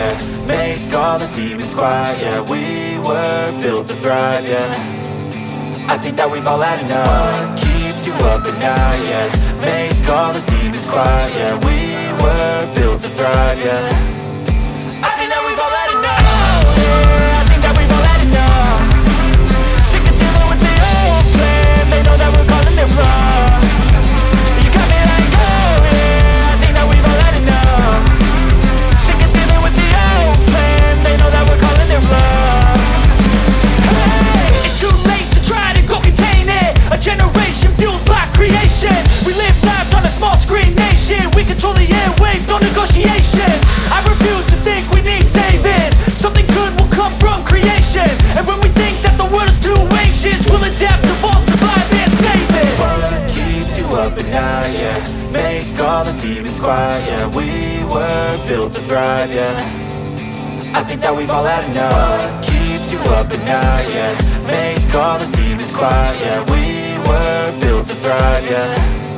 yeah. Make all the demons quiet, yeah. We were built to thrive, yeah. I think that we've all had enough. What keeps you up at night, yeah. Make all the demons quiet, yeah. We were built to thrive, yeah. I think that we've all had enough. Yeah, I think that we've all had enough. Sick of dealing with the old plan. They know that we're calling it wrong. You got me like, oh yeah, I think that we've all had enough. Sick of dealing with the old plan. They know that we're calling it wrong. Hey, it's too late to try to go contain it. A generation fueled by creation. We live lives on a small screen nation. We control the airwaves, no negotiation. I refuse to think we need saving. Something good will come from creation. And when we think that the world is too anxious, we'll adapt, evolve, survive and save it. What keeps you up at night, yeah. Make all the demons quiet, yeah. We were built to thrive, yeah. I think that we've all had enough. What keeps you up at night, yeah. Make all the demons quiet, yeah. We were built to thrive, yeah.